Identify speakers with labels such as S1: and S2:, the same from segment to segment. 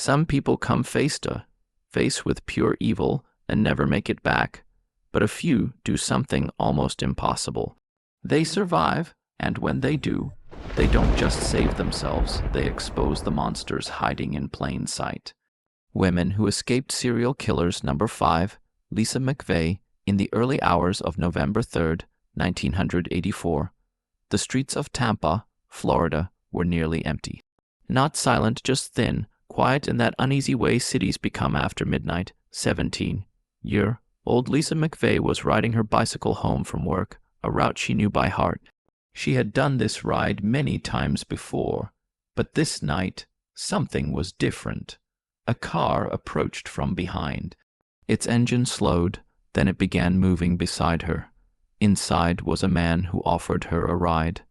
S1: Some people come face with pure evil and never make it back, but a few do something almost impossible. They survive, and when they do, they don't just save themselves, they expose the monsters hiding in plain sight. Women who escaped serial killers. Number 5, Lisa McVeigh. In the early hours of November 3, 1984, the streets of Tampa, Florida, were nearly empty. Not silent, just thin, quiet in that uneasy way cities become after midnight. 17-year-old Lisa McVeigh was riding her bicycle home from work, a route she knew by heart. She had done this ride many times before, but this night something was different. A car approached from behind. Its engine slowed, then it began moving beside her. Inside was a man who offered her a ride.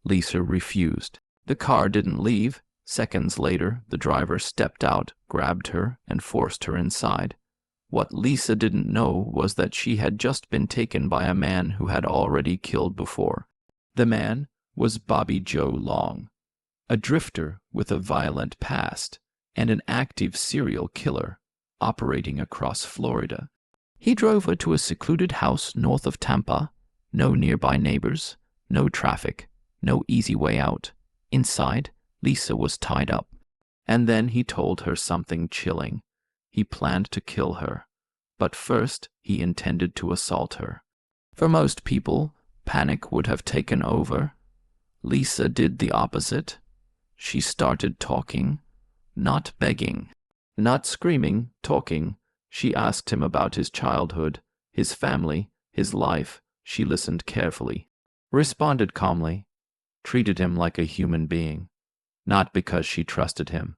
S1: Lisa refused. The car didn't leave. Seconds later, the driver stepped out, grabbed her, and forced her inside. What Lisa didn't know was that she had just been taken by a man who had already killed before. The man was Bobby Joe Long, a drifter with a violent past and an active serial killer operating across Florida. He drove her to a secluded house north of Tampa. No nearby neighbors, no traffic, no easy way out. Inside, Lisa was tied up. And then he told her something chilling. He planned to kill her, but first he intended to assault her. For most people, panic would have taken over. Lisa did the opposite. She started talking, not begging, not screaming, talking. She asked him about his childhood, his family, his life. She listened carefully, responded calmly, treated him like a human being, not because she trusted him,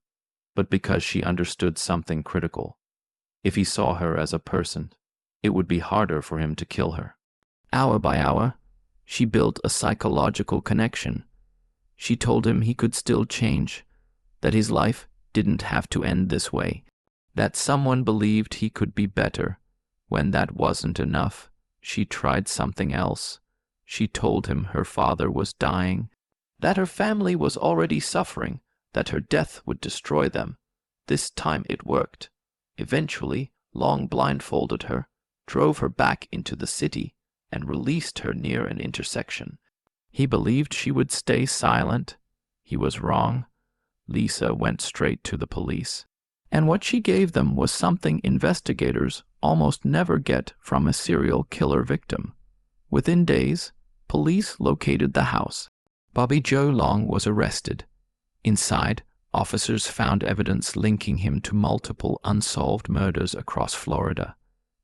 S1: but because she understood something critical. If he saw her as a person, it would be harder for him to kill her. Hour by hour, she built a psychological connection. She told him he could still change, that his life didn't have to end this way, that someone believed he could be better. When that wasn't enough, she tried something else. She told him her father was dying, that her family was already suffering, that her death would destroy them. This time it worked. Eventually, Long blindfolded her, drove her back into the city, and released her near an intersection. He believed she would stay silent. He was wrong. Lisa went straight to the police. And what she gave them was something investigators almost never get from a serial killer victim. Within days, police located the house. Bobby Joe Long was arrested. Inside, officers found evidence linking him to multiple unsolved murders across Florida,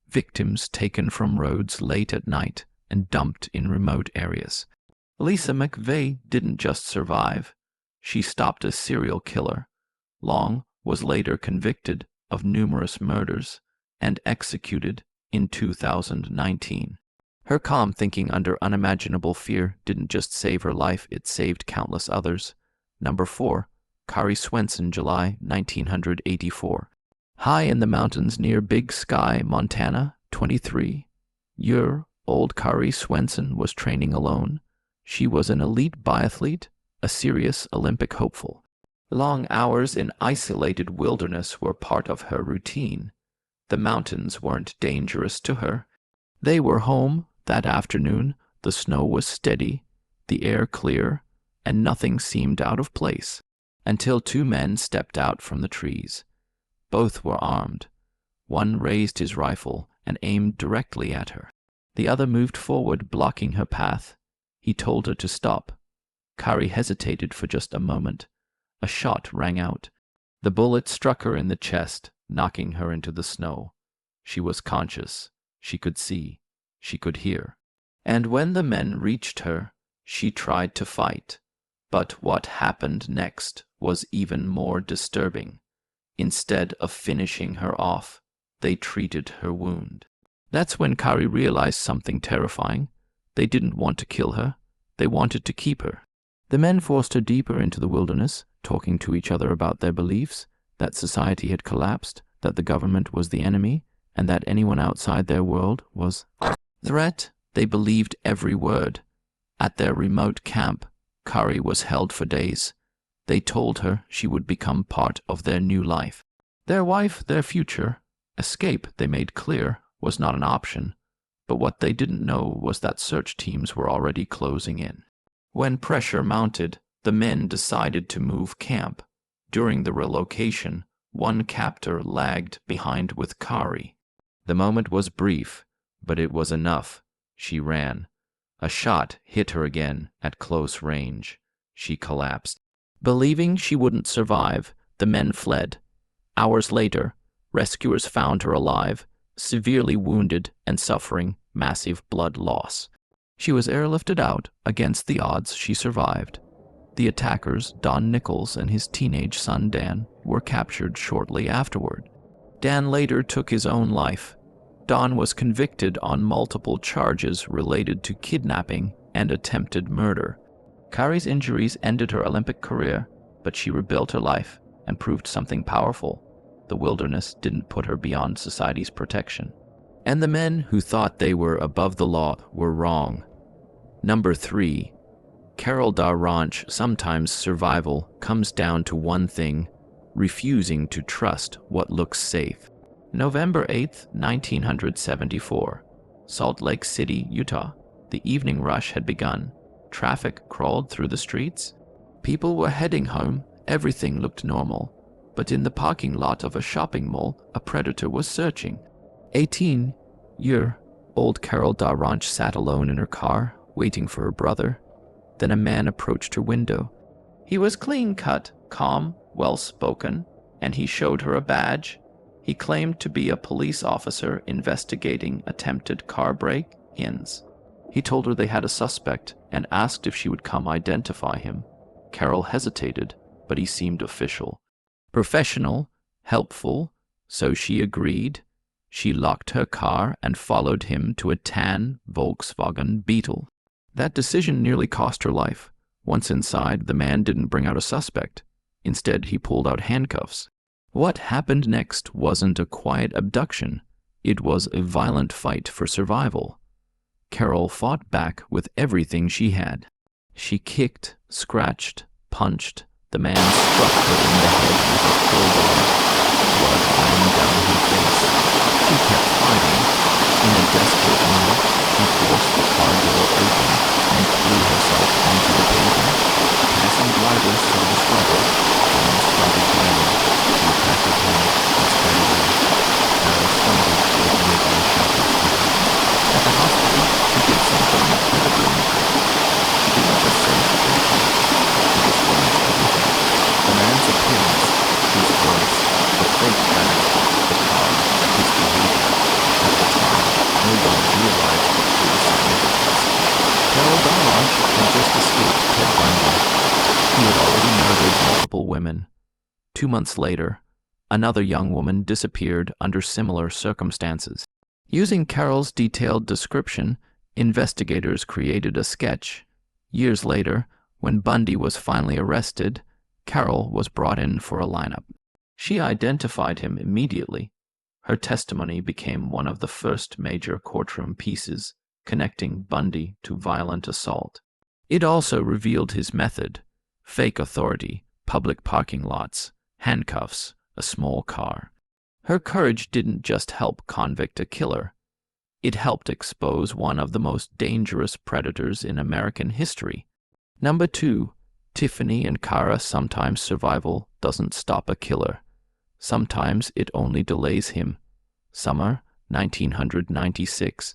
S1: victims taken from roads late at night and dumped in remote areas. Lisa McVeigh didn't just survive. She stopped a serial killer. Long was later convicted of numerous murders and executed in 2019. Her calm thinking under unimaginable fear didn't just save her life, it saved countless others. Number 4, Kari Swenson, July 1984. High in the mountains near Big Sky, Montana, 23-year-old Kari Swenson was training alone. She was an elite biathlete, a serious Olympic hopeful. Long hours in isolated wilderness were part of her routine. The mountains weren't dangerous to her. They were home that afternoon. The snow was steady, the air clear, and nothing seemed out of place, until two men stepped out from the trees. Both were armed. One raised his rifle and aimed directly at her. The other moved forward, blocking her path. He told her to stop. Kari hesitated for just a moment. A shot rang out. The bullet struck her in the chest, knocking her into the snow. She was conscious. She could see. She could hear. And when the men reached her, she tried to fight. But what happened next was even more disturbing. Instead of finishing her off, they treated her wound. That's when Kari realized something terrifying. They didn't want to kill her. They wanted to keep her. The men forced her deeper into the wilderness, talking to each other about their beliefs, that society had collapsed, that the government was the enemy, and that anyone outside their world was a threat. They believed every word. At their remote camp, Kari was held for days. They told her she would become part of their new life. Their wife, their future, escape, they made clear, was not an option, but what they didn't know was that search teams were already closing in. When pressure mounted, the men decided to move camp. During the relocation, one captor lagged behind with Kari. The moment was brief, but it was enough. She ran. A shot hit her again at close range. She collapsed. Believing she wouldn't survive, the men fled. Hours later, rescuers found her alive, severely wounded and suffering massive blood loss. She was airlifted out. Against the odds, she survived. The attackers, Don Nichols and his teenage son Dan, were captured shortly afterward. Dan later took his own life. Don was convicted on multiple charges related to kidnapping and attempted murder. Kari's injuries ended her Olympic career, but she rebuilt her life and proved something powerful. The wilderness didn't put her beyond society's protection. And the men who thought they were above the law were wrong. Number 3. Carol Ranch. Sometimes survival comes down to one thing: refusing to trust what looks safe. November 8, 1974. Salt Lake City, Utah. The evening rush had begun. Traffic crawled through the streets. People were heading home. Everything looked normal. But in the parking lot of a shopping mall, a predator was searching. 18-year-old Carol Ranch sat alone in her car, waiting for her brother. Then a man approached her window. He was clean-cut, calm, well-spoken, and he showed her a badge. He claimed to be a police officer investigating attempted car break-ins. He told her they had a suspect and asked if she would come identify him. Carol hesitated, but he seemed official. Professional, helpful, so she agreed. She locked her car and followed him to a tan Volkswagen Beetle. That decision nearly cost her life. Once inside, the man didn't bring out a suspect. Instead, he pulled out handcuffs. What happened next wasn't a quiet abduction. It was a violent fight for survival. Carol fought back with everything she had. She kicked, scratched, punched. The man struck her in the head with a crowbar, blood running down her face. She kept fighting. In a desperate move, she forced the car door open and threw herself onto the pavement. Passing drivers saw the struggle and started yelling. She tackled him and sped away. Carol stumbled to a nearby shopping center. At the hospital, she did something incredibly important. She didn't just save the patient. She described everything. The man's appearance, his voice, the fake badge, the car, his behavior. At the time, no one realized the true significance. Carol Ranch had just escaped Ted Bundy. He had already murdered multiple women. 2 months later, another young woman disappeared under similar circumstances. Using Carol's detailed description, investigators created a sketch. Years later, when Bundy was finally arrested, Carol was brought in for a lineup. She identified him immediately. Her testimony became one of the first major courtroom pieces, connecting Bundy to violent assault. It also revealed his method: fake authority, public parking lots, handcuffs, a small car. Her courage didn't just help convict a killer. It helped expose one of the most dangerous predators in American history. Number 2, Tiffany and Kara. Sometimes survival doesn't stop a killer. Sometimes it only delays him. Summer 1996.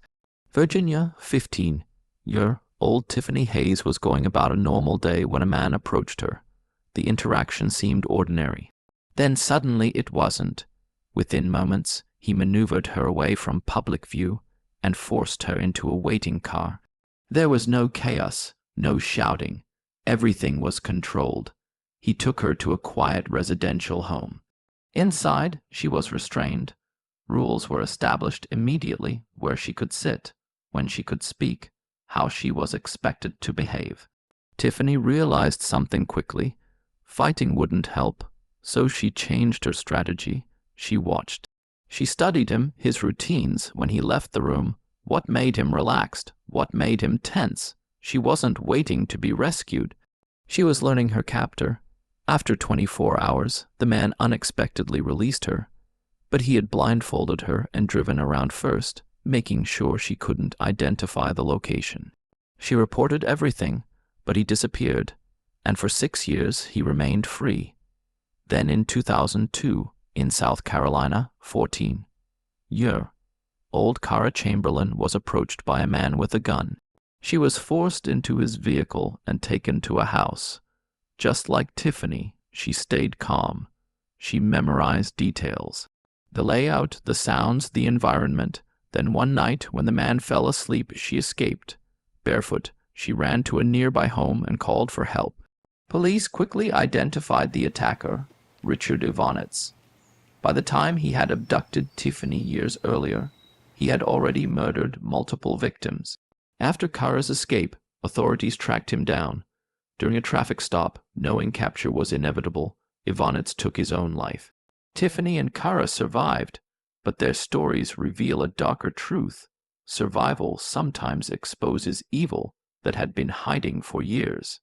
S1: Virginia, 15-year-old Tiffany Hayes was going about a normal day when a man approached her. The interaction seemed ordinary. Then suddenly it wasn't. Within moments, he maneuvered her away from public view and forced her into a waiting car. There was no chaos, no shouting. Everything was controlled. He took her to a quiet residential home. Inside, she was restrained. Rules were established immediately: where she could sit, when she could speak, how she was expected to behave. Tiffany realized something quickly. Fighting wouldn't help, so she changed her strategy. She watched. She studied him, his routines when he left the room, what made him relaxed, what made him tense. She wasn't waiting to be rescued. She was learning her captor. After 24 hours, the man unexpectedly released her, but he had blindfolded her and driven around first, making sure she couldn't identify the location. She reported everything, but he disappeared, and for 6 years he remained free. Then in 2002, in South Carolina, 14-year-old Kara Chamberlain was approached by a man with a gun. She was forced into his vehicle and taken to a house. Just like Tiffany, she stayed calm. She memorized details. The layout, the sounds, the environment. Then one night, when the man fell asleep, she escaped. Barefoot, she ran to a nearby home and called for help. Police quickly identified the attacker, Richard Ivanitz. By the time he had abducted Tiffany years earlier, he had already murdered multiple victims. After Kara's escape, authorities tracked him down. During a traffic stop, knowing capture was inevitable, Ivanitz took his own life. Tiffany and Kara survived, but their stories reveal a darker truth. Survival sometimes exposes evil that had been hiding for years.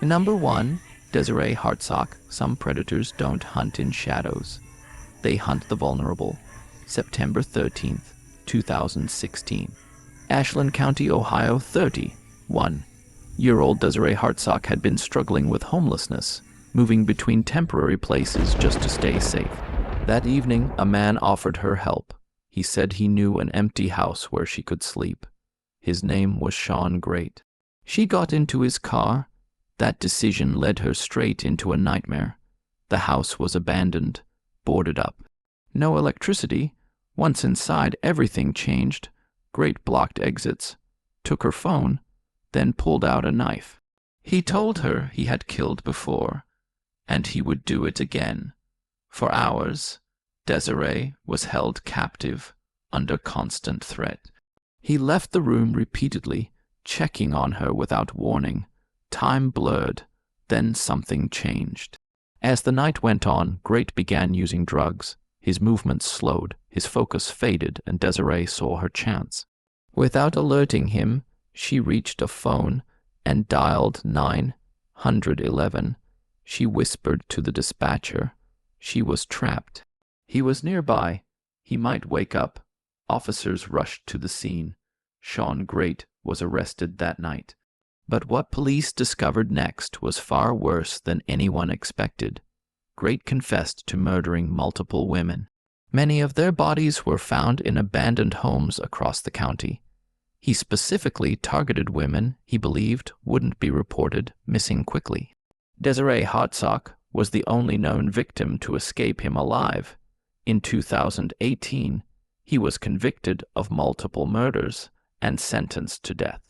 S1: Number 1, Desiree Hartsock. Some predators don't hunt in shadows. They hunt the vulnerable. September 13th, 2016. Ashland County, Ohio, 31-year-old Desiree Hartsock had been struggling with homelessness, moving between temporary places just to stay safe. That evening, a man offered her help. He said he knew an empty house where she could sleep. His name was Sean Great. She got into his car. That decision led her straight into a nightmare. The house was abandoned, boarded up. No electricity. Once inside, everything changed. Great blocked exits, took her phone, then pulled out a knife. He told her he had killed before, and he would do it again. For hours, Desiree was held captive under constant threat. He left the room repeatedly, checking on her without warning. Time blurred, then something changed. As the night went on, Great began using drugs. His movements slowed, his focus faded, and Desiree saw her chance. Without alerting him, she reached a phone and dialed 911. She whispered to the dispatcher. She was trapped. He was nearby. He might wake up. Officers rushed to the scene. Sean Great was arrested that night. But what police discovered next was far worse than anyone expected. Great confessed to murdering multiple women. Many of their bodies were found in abandoned homes across the county. He specifically targeted women he believed wouldn't be reported missing quickly. Desiree Hartsock was the only known victim to escape him alive. In 2018, he was convicted of multiple murders and sentenced to death.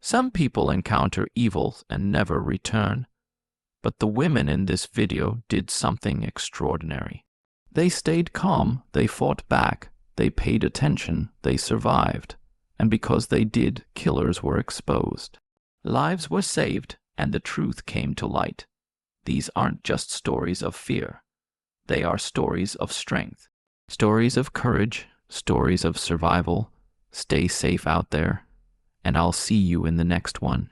S1: Some people encounter evil and never return. But the women in this video did something extraordinary. They stayed calm, they fought back, they paid attention, they survived. And because they did, killers were exposed. Lives were saved, and the truth came to light. These aren't just stories of fear. They are stories of strength, stories of courage, stories of survival. Stay safe out there, and I'll see you in the next one.